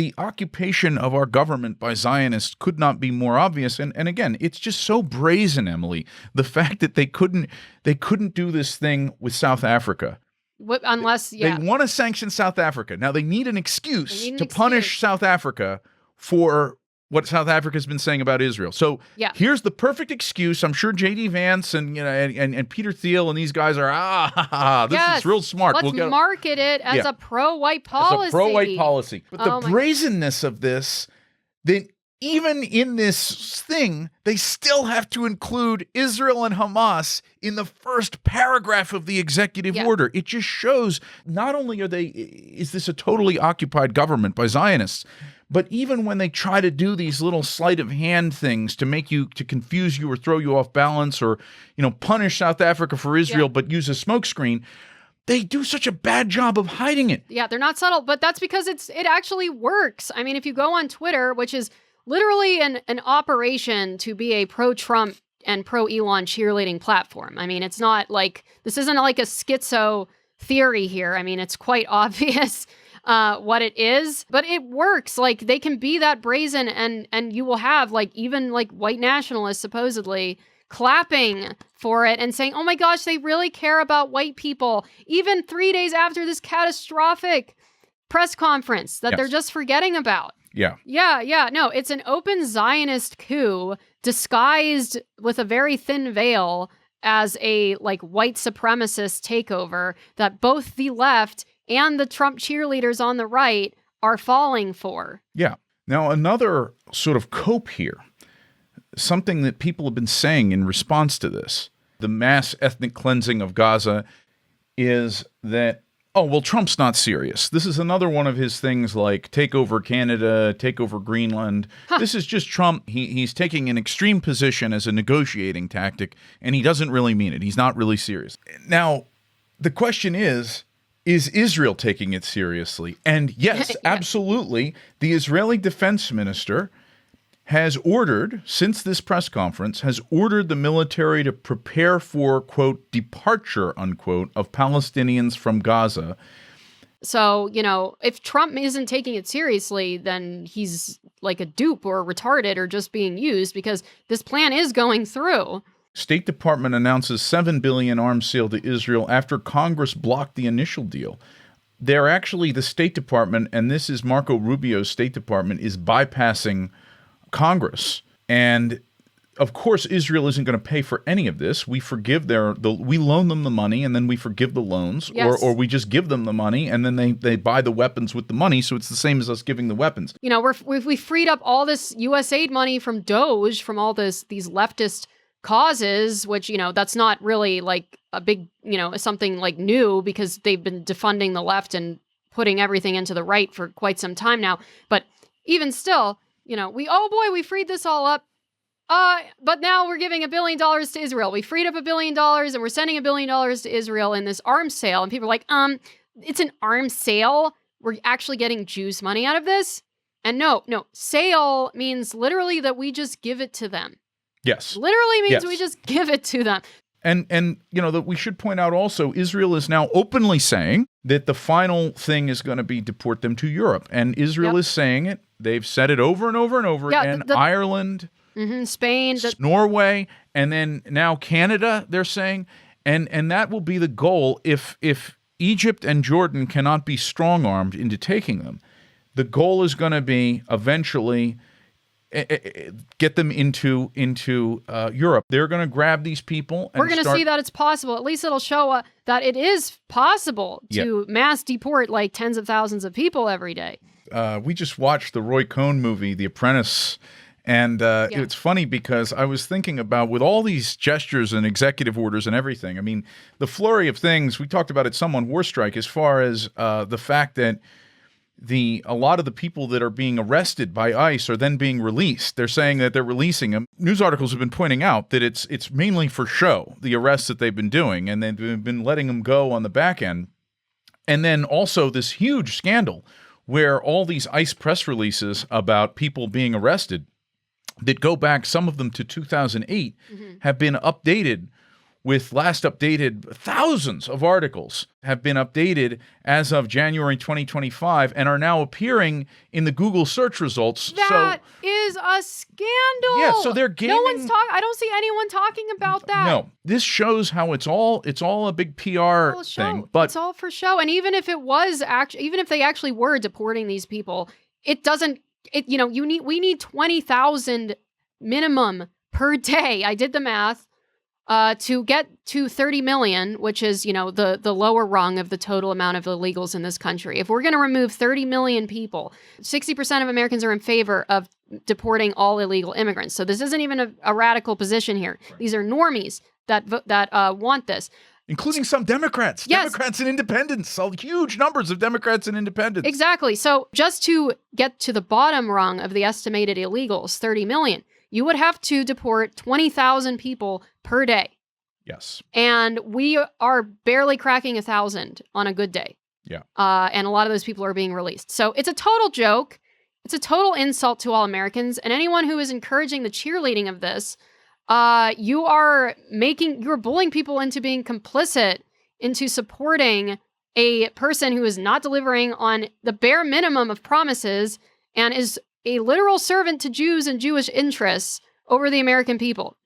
the occupation of our government by Zionists could not be more obvious. And again, it's just so brazen, Emily, the fact that they couldn't do this thing with South Africa. Unless, They want to sanction South Africa. Now, they need an excuse to punish South Africa for what South Africa's been saying about Israel. So here's the perfect excuse. I'm sure J.D. Vance and Peter Thiel and these guys are, this is real smart. Let's market it as a pro-white policy. As a pro-white policy. But the brazenness of this, that even in this thing, they still have to include Israel and Hamas in the first paragraph of the executive order. It just shows not only is this a totally occupied government by Zionists, but even when they try to do these little sleight of hand things to confuse you or throw you off balance or, punish South Africa for Israel, but use a smokescreen, they do such a bad job of hiding it. Yeah, they're not subtle, but that's because it actually works. I mean, if you go on Twitter, which is literally an operation to be a pro-Trump and pro-Elon cheerleading platform. I mean, it's not like, this isn't like a schizo theory here. I mean, it's quite obvious what it is, but it works. Like, they can be that brazen, and you will have even white nationalists supposedly clapping for it and saying, oh my gosh, they really care about white people, even 3 days after this catastrophic press conference that they're just forgetting about. Yeah. No, it's an open Zionist coup disguised with a very thin veil as a white supremacist takeover that both the left and the Trump cheerleaders on the right are falling for. Yeah. Now, another sort of cope here, something that people have been saying in response to this, the mass ethnic cleansing of Gaza, is that, oh, well, Trump's not serious. This is another one of his things like take over Canada, take over Greenland. This is just Trump. He's taking an extreme position as a negotiating tactic, and he doesn't really mean it. He's not really serious. Now, the question is Israel taking it seriously? And yes, absolutely. The Israeli defense minister has ordered, since this press conference, has ordered the military to prepare for, quote, departure, unquote, of Palestinians from Gaza. So, if Trump isn't taking it seriously, then he's like a dupe or retarded or just being used, because this plan is going through. State Department announces $7 billion arms sale to Israel after Congress blocked the initial deal. They're actually, the State Department, and this is Marco Rubio's State Department, is bypassing Congress. And of course, Israel isn't going to pay for any of this. We forgive we loan them the money and then we forgive the loans, or we just give them the money and then they buy the weapons with the money. So it's the same as us giving the weapons. We freed up all this U.S. aid money from Doge, from all these leftist causes, which, that's not really a big, something new, because they've been defunding the left and putting everything into the right for quite some time now. But even still, we freed this all up. But now we're giving $1 billion to Israel. We freed up $1 billion and we're sending $1 billion to Israel in this arms sale. And people are like, it's an arms sale. We're actually getting Jews money out of this. And no, sale means literally that we just give it to them. Yes. Literally means we just give it to them. And that we should point out also, Israel is now openly saying that the final thing is going to be deport them to Europe. And Israel is saying it. They've said it over and over and over again. Ireland, Spain, Norway, and then now Canada, they're saying. And that will be the goal if Egypt and Jordan cannot be strong-armed into taking them. The goal is going to be eventually get them into Europe. They're going to grab these people. And we're going to see that it's possible. At least it'll show that it is possible to mass deport tens of thousands of people every day. We just watched the Roy Cohn movie, The Apprentice, and it's funny because I was thinking about, with all these gestures and executive orders and everything, I mean, the flurry of things, we talked about it some on War Strike, as far as the fact that a lot of the people that are being arrested by ICE are then being released. They're saying that they're releasing them. News articles have been pointing out that it's mainly for show, the arrests that they've been doing, and they've been letting them go on the back end. And then also this huge scandal where all these ICE press releases about people being arrested that go back, some of them to 2008, have been updated with last updated, thousands of articles have been updated as of January 2025 and are now appearing in the Google search results. That is a scandal. Yeah, so they're gaming. No one's talking. I don't see anyone talking about that. No, this shows how it's all a big PR thing. But it's all for show. And even if it was even if they actually were deporting these people, it doesn't. We need 20,000 minimum per day. I did the math. To get to 30 million, which is, the lower rung of the total amount of illegals in this country. If we're going to remove 30 million people, 60% of Americans are in favor of deporting all illegal immigrants. So this isn't even a radical position here. Right. These are normies that want this. Including some Democrats. Yes. Democrats and independents. Huge numbers of Democrats and independents. Exactly. So just to get to the bottom rung of the estimated illegals, 30 million, you would have to deport 20,000 people per day. Yes. And we are barely cracking 1,000 on a good day. Yeah. And a lot of those people are being released. So it's a total joke. It's a total insult to all Americans. And anyone who is encouraging the cheerleading of this, you're bullying people into being complicit, into supporting a person who is not delivering on the bare minimum of promises and is a literal servant to Jews and Jewish interests over the American people.